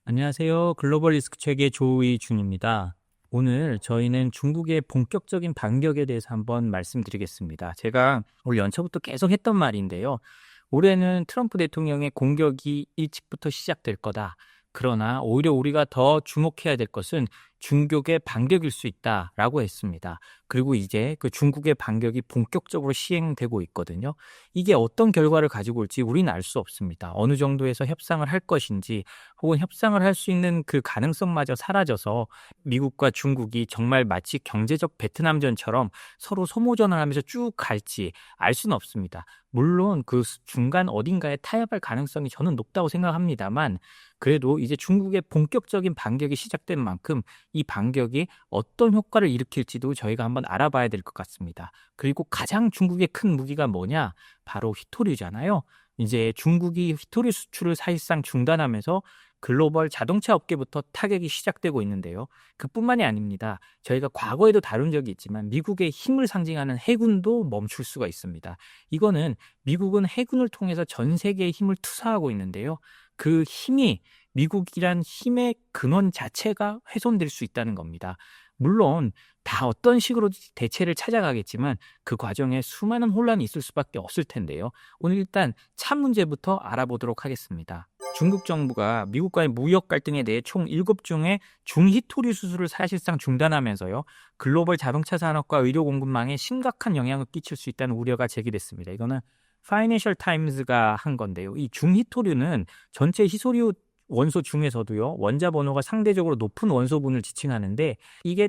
안녕하세요. 글로벌 리스크 체계 조의준입니다. 오늘 저희는 중국의 본격적인 반격에 대해서 한번 말씀드리겠습니다. 제가 올 연초부터 계속 했던 말인데요. 올해는 트럼프 대통령의 공격이 일찍부터 시작될 거다. 그러나 오히려 우리가 더 주목해야 될 것은 중국의 반격일 수 있다라고 했습니다. 그리고 이제 그 중국의 반격이 본격적으로 시행되고 있거든요. 이게 어떤 결과를 가지고 올지 우리는 알 수 없습니다. 어느 정도에서 협상을 할 것인지 혹은 협상을 할 수 있는 그 가능성마저 사라져서 미국과 중국이 정말 마치 경제적 베트남전처럼 서로 소모전을 하면서 쭉 갈지 알 수는 없습니다. 물론 그 중간 어딘가에 타협할 가능성이 저는 높다고 생각합니다만 그래도 이제 중국의 본격적인 반격이 시작된 만큼 이 반격이 어떤 효과를 일으킬지도 저희가 한번 알아봐야 될 것 같습니다. 그리고 가장 중국의 큰 무기가 뭐냐? 바로 휘토류잖아요. 이제 중국이 휘토류 수출을 사실상 중단하면서 글로벌 자동차 업계부터 타격이 시작되고 있는데요. 그뿐만이 아닙니다. 저희가 과거에도 다룬 적이 있지만 미국의 힘을 상징하는 해군도 멈출 수가 있습니다. 이거는 미국은 해군을 통해서 전 세계에 힘을 투사하고 있는데요. 그 힘이 미국이란 힘의 근원 자체가 훼손될 수 있다는 겁니다. 물론 다 어떤 식으로 대체를 찾아가겠지만 그 과정에 수많은 혼란이 있을 수밖에 없을 텐데요. 오늘 일단 차 문제부터 알아보도록 하겠습니다. 중국 정부가 미국과의 무역 갈등에 대해 총 7종의 중히토류 수출을 사실상 중단하면서요. 글로벌 자동차 산업과 의료 공급망에 심각한 영향을 끼칠 수 있다는 우려가 제기됐습니다. 이거는 파이낸셜 타임즈가 한 건데요. 이 중히토류는 전체 희소류 원소 중에서도요. 원자 번호가 상대적으로 높은 원소분을 지칭하는데 이게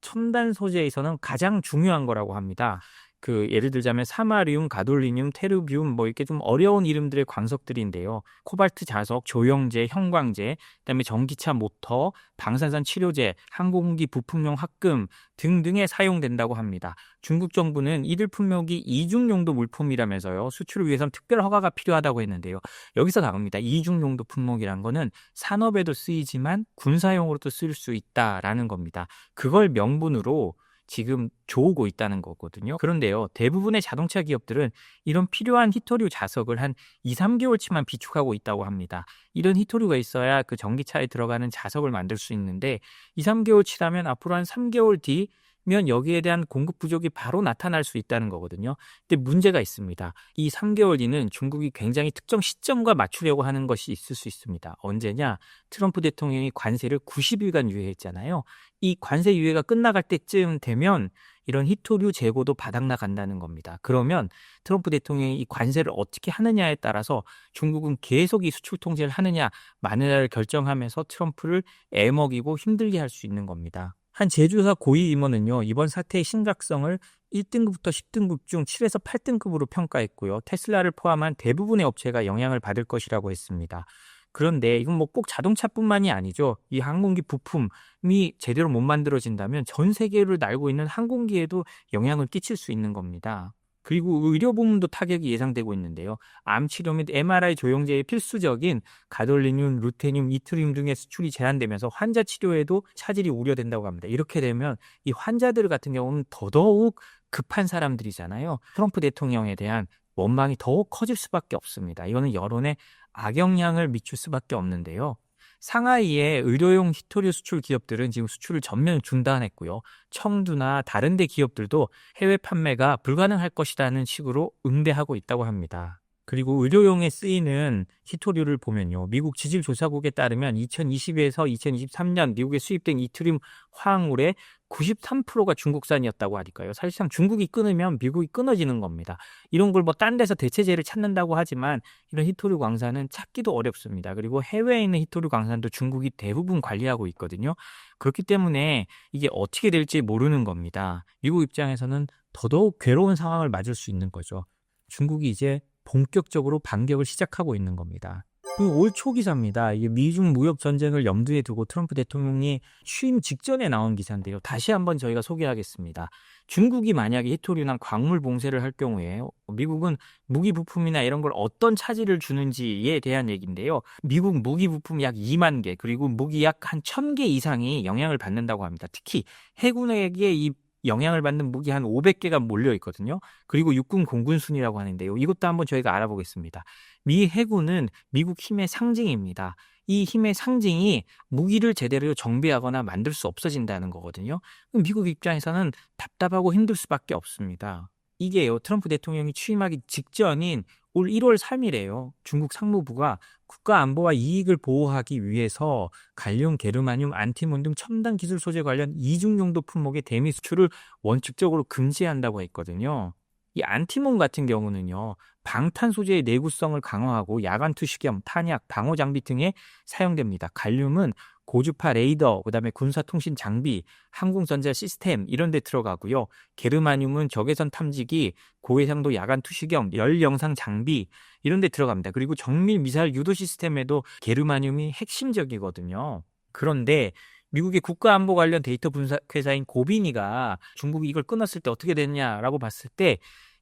첨단 소재에서는 가장 중요한 거라고 합니다. 그 예를 들자면 사마리움, 가돌리늄, 테르비움 뭐 이렇게 좀 어려운 이름들의 광석들인데요. 코발트 자석, 조영제, 형광제, 그다음에 전기차 모터, 방사선 치료제, 항공기 부품용 합금 등등에 사용된다고 합니다. 중국 정부는 이들 품목이 이중용도 물품이라면서요. 수출을 위해서는 특별 허가가 필요하다고 했는데요. 여기서 나옵니다. 이중용도 품목이란 거는 산업에도 쓰이지만 군사용으로도 쓸 수 있다라는 겁니다. 그걸 명분으로 지금 좋고 있다는 거거든요. 그런데요, 대부분의 자동차 기업들은 이런 필요한 히토류 자석을 한 2, 3개월치만 비축하고 있다고 합니다. 이런 히토류가 있어야 그 전기차에 들어가는 자석을 만들 수 있는데 2, 3개월치라면 앞으로 한 3개월 뒤면 여기에 대한 공급 부족이 바로 나타날 수 있다는 거거든요. 근데 문제가 있습니다. 이 3개월 뒤는 중국이 굉장히 특정 시점과 맞추려고 하는 것이 있을 수 있습니다. 언제냐? 트럼프 대통령이 관세를 90일간 유예했잖아요. 이 관세 유예가 끝나갈 때쯤 되면 이런 히토류 재고도 바닥나간다는 겁니다. 그러면 트럼프 대통령이 이 관세를 어떻게 하느냐에 따라서 중국은 계속 이 수출 통제를 하느냐 마느냐를 결정하면서 트럼프를 애먹이고 힘들게 할 수 있는 겁니다. 한 제조사 고위 임원은요. 이번 사태의 심각성을 1등급부터 10등급 중 7에서 8등급으로 평가했고요. 테슬라를 포함한 대부분의 업체가 영향을 받을 것이라고 했습니다. 그런데 이건 뭐 꼭 자동차뿐만이 아니죠. 이 항공기 부품이 제대로 못 만들어진다면 전 세계를 날고 있는 항공기에도 영향을 끼칠 수 있는 겁니다. 그리고 의료 부문도 타격이 예상되고 있는데요. 암 치료 및 MRI 조영제의 필수적인 가돌리늄, 루테늄, 이트리움 등의 수출이 제한되면서 환자 치료에도 차질이 우려된다고 합니다. 이렇게 되면 이 환자들 같은 경우는 더더욱 급한 사람들이잖아요. 트럼프 대통령에 대한 원망이 더욱 커질 수밖에 없습니다. 이거는 여론에 악영향을 미칠 수밖에 없는데요. 상하이의 의료용 히토류 수출 기업들은 지금 수출을 전면 중단했고요. 청두나 다른 데 기업들도 해외 판매가 불가능할 것이라는 식으로 응대하고 있다고 합니다. 그리고 의료용에 쓰이는 히토류를 보면요. 미국 지질조사국에 따르면 2022에서 2023년 미국에 수입된 이트리움 화학물의 93%가 중국산이었다고 하니까요. 사실상 중국이 끊으면 미국이 끊어지는 겁니다. 이런 걸 뭐 딴 데서 대체제를 찾는다고 하지만 이런 히토류 광산은 찾기도 어렵습니다. 그리고 해외에 있는 히토류 광산도 중국이 대부분 관리하고 있거든요. 그렇기 때문에 이게 어떻게 될지 모르는 겁니다. 미국 입장에서는 더더욱 괴로운 상황을 맞을 수 있는 거죠. 중국이 이제 본격적으로 반격을 시작하고 있는 겁니다. 올 초 기사입니다. 이게 미중 무역 전쟁을 염두에 두고 트럼프 대통령이 취임 직전에 나온 기사인데요. 다시 한번 저희가 소개하겠습니다. 중국이 만약에 히토류나 광물 봉쇄를 할 경우에 미국은 무기 부품이나 이런 걸 어떤 차질을 주는지에 대한 얘기인데요. 미국 무기 부품 약 2만 개 그리고 무기 약 한 1,000개 이상이 영향을 받는다고 합니다. 특히 해군에게 이 영향을 받는 무기 한 500개가 몰려 있거든요. 그리고 육군 공군순이라고 하는데요. 이것도 한번 저희가 알아보겠습니다. 미 해군은 미국 힘의 상징입니다. 이 힘의 상징이 무기를 제대로 정비하거나 만들 수 없어진다는 거거든요. 그럼 미국 입장에서는 답답하고 힘들 수밖에 없습니다. 이게요, 트럼프 대통령이 취임하기 직전인 올 1월 3일에요. 중국 상무부가 국가 안보와 이익을 보호하기 위해서 갈륨, 게르마늄, 안티몬 등 첨단 기술 소재 관련 이중 용도 품목의 대미 수출을 원칙적으로 금지한다고 했거든요. 이 안티몬 같은 경우는요, 방탄 소재의 내구성을 강화하고 야간 투시경, 탄약, 방어 장비 등에 사용됩니다. 갈륨은 고주파 레이더, 그다음에 군사통신 장비, 항공전자 시스템 이런 데 들어가고요. 게르마늄은 적외선 탐지기, 고해상도 야간 투시경, 열 영상 장비 이런 데 들어갑니다. 그리고 정밀 미사일 유도 시스템에도 게르마늄이 핵심적이거든요. 그런데 미국의 국가안보 관련 데이터 분석 회사인 고비니가 중국이 이걸 끊었을 때 어떻게 됐냐라고 봤을 때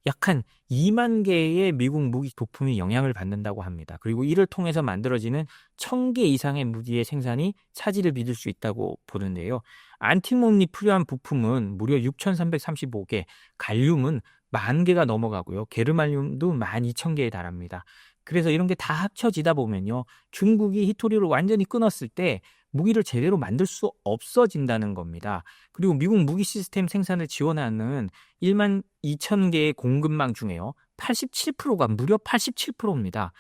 약 한 2만 개의 미국 무기 부품이 영향을 받는다고 합니다. 그리고 이를 통해서 만들어지는 1,000개 이상의 무기의 생산이 차질을 빚을 수 있다고 보는데요. 안티몬이 필요한 부품은 무려 6,335개, 갈륨은 10,000개가 넘어가고요. 게르마늄도 12,000개에 달합니다. 그래서 이런 게 다 합쳐지다 보면요, 중국이 히토리를 완전히 끊었을 때 무기를 제대로 만들 수 없어진다는 겁니다. 그리고 미국 무기 시스템 생산을 지원하는 12,000개의 공급망 중에요, 87%가 무려 87%입니다.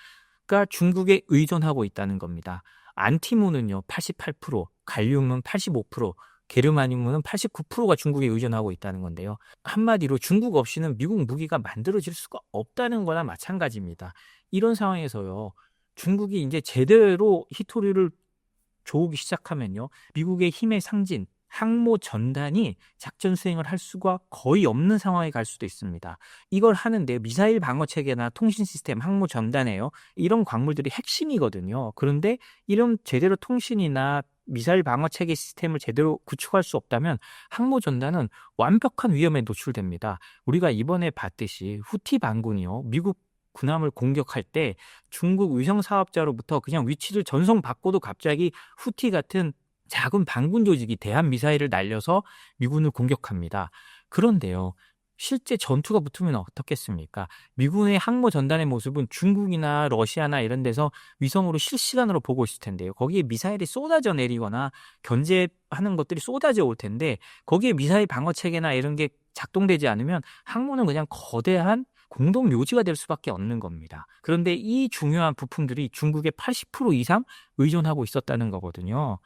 그러니까 중국에 의존하고 있다는 겁니다. 안티몬은요 88%, 갈륨은 85%, 게르마늄은 89%가 중국에 의존하고 있다는 건데요. 한마디로 중국 없이는 미국 무기가 만들어질 수가 없다는 거나 마찬가지입니다. 이런 상황에서요, 중국이 이제 제대로 히토리를 조우기 시작하면요, 미국의 힘의 상징, 항모 전단이 작전 수행을 할 수가 거의 없는 상황에 갈 수도 있습니다. 이걸 하는데 미사일 방어 체계나 통신 시스템, 항모 전단이에요. 이런 광물들이 핵심이거든요. 그런데 이런 제대로 통신이나 미사일 방어 체계 시스템을 제대로 구축할 수 없다면 항모 전단은 완벽한 위험에 노출됩니다. 우리가 이번에 봤듯이 후티 반군이요, 미국 군함을 공격할 때 중국 위성 사업자로부터 그냥 위치를 전송 받고도 갑자기 후티 같은 작은 반군 조직이 대한 미사일을 날려서 미군을 공격합니다. 그런데요, 실제 전투가 붙으면 어떻겠습니까? 미군의 항모 전단의 모습은 중국이나 러시아나 이런 데서 위성으로 실시간으로 보고 있을 텐데요. 거기에 미사일이 쏟아져 내리거나 견제하는 것들이 쏟아져 올 텐데 거기에 미사일 방어 체계나 이런 게 작동되지 않으면 항모는 그냥 거대한 공동 묘지가 될 수밖에 없는 겁니다. 그런데 이 중요한 부품들이 중국의 80% 이상 의존하고 있었다는 거거든요.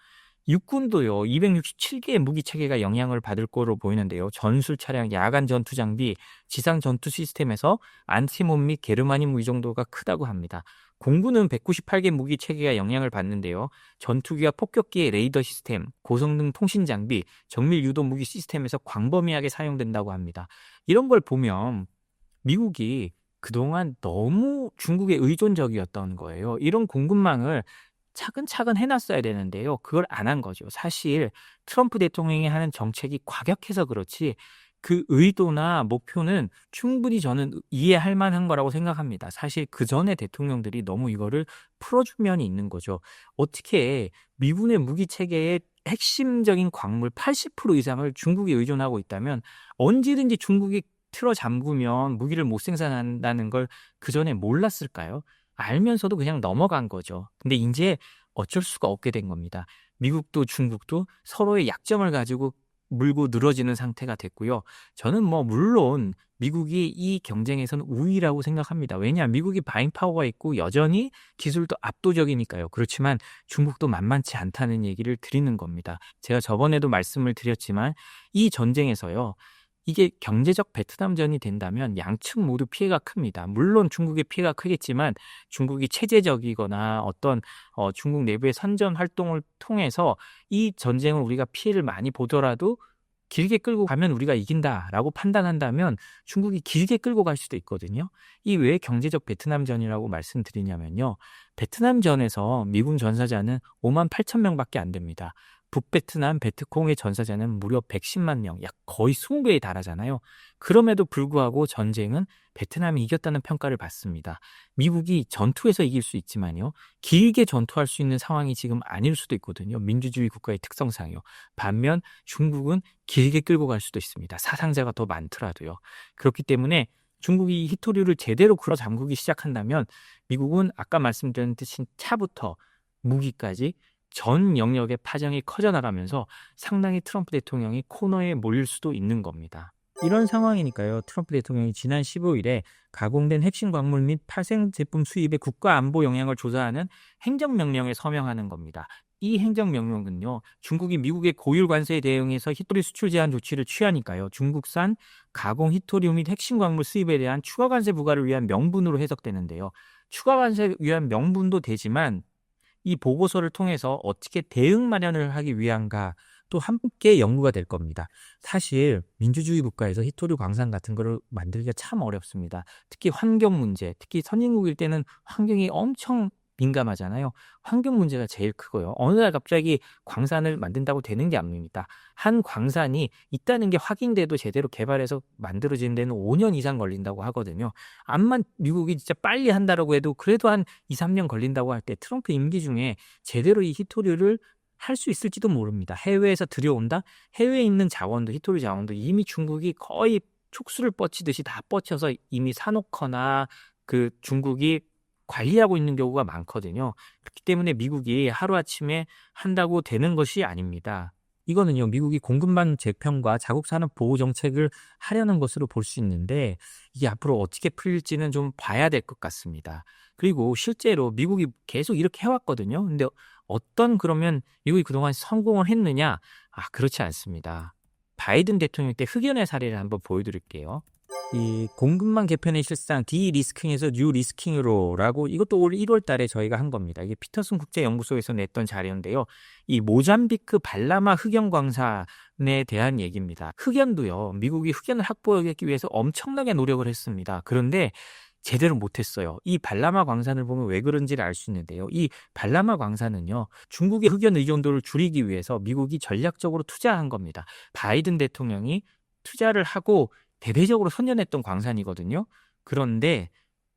육군도요, 267개의 무기 체계가 영향을 받을 거로 보이는데요. 전술 차량, 야간 전투 장비, 지상 전투 시스템에서 안티몬 및 게르마늄 의존도가 크다고 합니다. 공군은 198개 무기 체계가 영향을 받는데요. 전투기와 폭격기의 레이더 시스템, 고성능 통신 장비, 정밀 유도 무기 시스템에서 광범위하게 사용된다고 합니다. 이런 걸 보면 미국이 그동안 너무 중국에 의존적이었던 거예요. 이런 공급망을 차근차근 해놨어야 되는데요, 그걸 안 한 거죠. 사실 트럼프 대통령이 하는 정책이 과격해서 그렇지 그 의도나 목표는 충분히 저는 이해할 만한 거라고 생각합니다. 사실 그 전에 대통령들이 너무 이거를 풀어준 면이 있는 거죠. 어떻게 미군의 무기 체계의 핵심적인 광물 80% 이상을 중국에 의존하고 있다면 언제든지 중국이 틀어 잠그면 무기를 못 생산한다는 걸 그 전에 몰랐을까요? 알면서도 그냥 넘어간 거죠. 근데 이제 어쩔 수가 없게 된 겁니다. 미국도 중국도 서로의 약점을 가지고 물고 늘어지는 상태가 됐고요. 저는 물론 미국이 이 경쟁에서는 우위라고 생각합니다. 왜냐, 미국이 바잉 파워가 있고 여전히 기술도 압도적이니까요. 그렇지만 중국도 만만치 않다는 얘기를 드리는 겁니다. 제가 저번에도 말씀을 드렸지만 이 전쟁에서요, 이게 경제적 베트남전이 된다면 양측 모두 피해가 큽니다. 물론 중국의 피해가 크겠지만 중국이 체제적이거나 어떤 중국 내부의 선전 활동을 통해서 이 전쟁을 우리가 피해를 많이 보더라도 길게 끌고 가면 우리가 이긴다라고 판단한다면 중국이 길게 끌고 갈 수도 있거든요. 이 왜 경제적 베트남전이라고 말씀드리냐면요, 베트남전에서 미군 전사자는 58,000명밖에 안 됩니다. 북베트남, 베트콩의 전사자는 무려 110만 명, 약 거의 20배에 달하잖아요. 그럼에도 불구하고 전쟁은 베트남이 이겼다는 평가를 받습니다. 미국이 전투에서 이길 수 있지만요, 길게 전투할 수 있는 상황이 지금 아닐 수도 있거든요. 민주주의 국가의 특성상요. 반면 중국은 길게 끌고 갈 수도 있습니다. 사상자가 더 많더라도요. 그렇기 때문에 중국이 히토리를 제대로 끌어 잠그기 시작한다면 미국은 아까 말씀드린 듯이 차부터 무기까지 전 영역의 파장이 커져나가면서 상당히 트럼프 대통령이 코너에 몰릴 수도 있는 겁니다. 이런 상황이니까요. 트럼프 대통령이 지난 15일에 가공된 핵심 광물 및 파생 제품 수입의 국가 안보 영향을 조사하는 행정명령에 서명하는 겁니다. 이 행정명령은요, 중국이 미국의 고율 관세에 대응해서 히토리 수출 제한 조치를 취하니까요, 중국산 가공 히토리움 및 핵심 광물 수입에 대한 추가 관세 부과를 위한 명분으로 해석되는데요. 추가 관세를 위한 명분도 되지만 이 보고서를 통해서 어떻게 대응 마련을 하기 위한가 또 함께 연구가 될 겁니다. 사실 민주주의 국가에서 히토류 광산 같은 거를 만들기가 참 어렵습니다. 특히 환경 문제, 특히 선진국일 때는 환경이 엄청 민감하잖아요. 환경 문제가 제일 크고요. 어느 날 갑자기 광산을 만든다고 되는 게 아닙니다. 한 광산이 있다는 게 확인돼도 제대로 개발해서 만들어지는 데는 5년 이상 걸린다고 하거든요. 암만 미국이 진짜 빨리 한다라고 해도 그래도 한 2, 3년 걸린다고 할 때 트럼프 임기 중에 제대로 이 히토류를 할 수 있을지도 모릅니다. 해외에서 들여온다? 해외에 있는 자원도, 히토리 자원도 이미 중국이 거의 촉수를 뻗치듯이 다 뻗쳐서 이미 사놓거나 그 중국이 관리하고 있는 경우가 많거든요. 그렇기 때문에 미국이 하루아침에 한다고 되는 것이 아닙니다. 이거는요, 미국이 공급망 재편과 자국 산업 보호 정책을 하려는 것으로 볼 수 있는데 이게 앞으로 어떻게 풀릴지는 좀 봐야 될 것 같습니다. 그리고 실제로 미국이 계속 이렇게 해왔거든요. 근데 어떤 그러면 미국이 그동안 성공을 했느냐? 그렇지 않습니다. 바이든 대통령 때 흑연의 사례를 한번 보여드릴게요. 이 공급망 개편의 실상 디리스킹에서 뉴리스킹으로라고 이것도 올 1월 달에 저희가 한 겁니다. 이게 피터슨 국제연구소에서 냈던 자료인데요. 이 모잠비크 발라마 흑연 광산에 대한 얘기입니다. 흑연도요. 미국이 흑연을 확보하기 위해서 엄청나게 노력을 했습니다. 그런데 제대로 못했어요. 이 발라마 광산을 보면 왜 그런지를 알 수 있는데요. 이 발라마 광산은요, 중국의 흑연 의존도를 줄이기 위해서 미국이 전략적으로 투자한 겁니다. 바이든 대통령이 투자를 하고 대대적으로 선전했던 광산이거든요. 그런데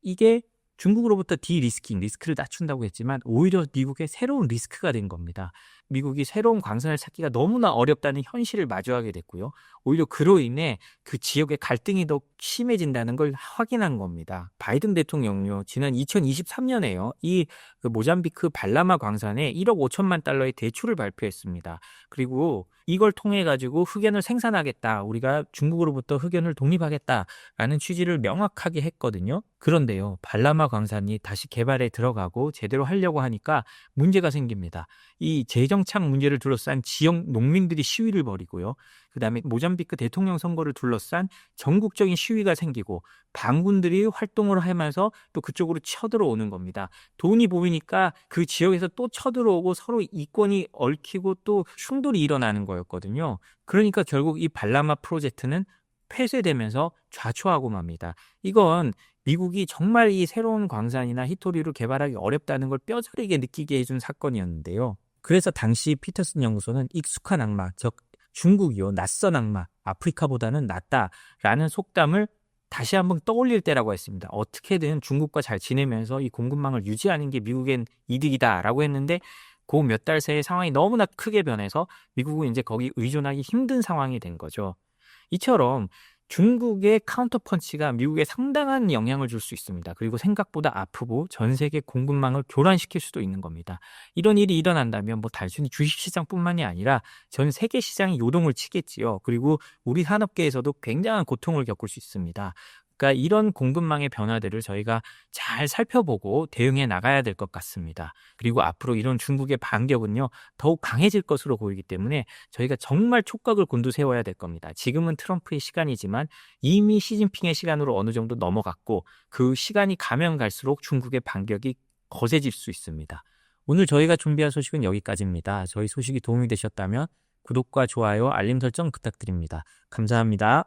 이게 중국으로부터 디리스킹, 리스크를 낮춘다고 했지만 오히려 미국의 새로운 리스크가 된 겁니다. 미국이 새로운 광산을 찾기가 너무나 어렵다는 현실을 마주하게 됐고요. 오히려 그로 인해 그 지역의 갈등이 더 심해진다는 걸 확인한 겁니다. 바이든 대통령요, 지난 2023년에요. 이 모잠비크 발라마 광산에 1억 5천만 달러의 대출을 발표했습니다. 그리고 이걸 통해 가지고 흑연을 생산하겠다. 우리가 중국으로부터 흑연을 독립하겠다라는 취지를 명확하게 했거든요. 그런데요, 발라마 광산이 다시 개발에 들어가고 제대로 하려고 하니까 문제가 생깁니다. 이 재정착 문제를 둘러싼 지역 농민들이 시위를 벌이고요. 그다음에 모잠비크 대통령 선거를 둘러싼 전국적인 시위가 생기고 반군들이 활동을 하면서 또 그쪽으로 쳐들어오는 겁니다. 돈이 보이니까 그 지역에서 또 쳐들어오고 서로 이권이 얽히고 또 충돌이 일어나는 거였거든요. 그러니까 결국 이 발라마 프로젝트는 폐쇄되면서 좌초하고 맙니다. 이건 미국이 정말 이 새로운 광산이나 히토리를 개발하기 어렵다는 걸 뼈저리게 느끼게 해준 사건이었는데요. 그래서 당시 피터슨 연구소는 익숙한 악마, 즉 중국이요, 낯선 악마, 아프리카보다는 낫다라는 속담을 다시 한번 떠올릴 때라고 했습니다. 어떻게든 중국과 잘 지내면서 이 공급망을 유지하는 게 미국엔 이득이다라고 했는데 그 몇 달 새에 상황이 너무나 크게 변해서 미국은 이제 거기 의존하기 힘든 상황이 된 거죠. 이처럼 중국의 카운터 펀치가 미국에 상당한 영향을 줄 수 있습니다. 그리고 생각보다 아프고 전 세계 공급망을 교란시킬 수도 있는 겁니다. 이런 일이 일어난다면 뭐 단순히 주식시장뿐만이 아니라 전 세계 시장이 요동을 치겠지요. 그리고 우리 산업계에서도 굉장한 고통을 겪을 수 있습니다. 그러니까 이런 공급망의 변화들을 저희가 잘 살펴보고 대응해 나가야 될 것 같습니다. 그리고 앞으로 이런 중국의 반격은요, 더욱 강해질 것으로 보이기 때문에 저희가 정말 촉각을 곤두세워야 될 겁니다. 지금은 트럼프의 시간이지만 이미 시진핑의 시간으로 어느 정도 넘어갔고 그 시간이 가면 갈수록 중국의 반격이 거세질 수 있습니다. 오늘 저희가 준비한 소식은 여기까지입니다. 저희 소식이 도움이 되셨다면 구독과 좋아요, 알림 설정 부탁드립니다. 감사합니다.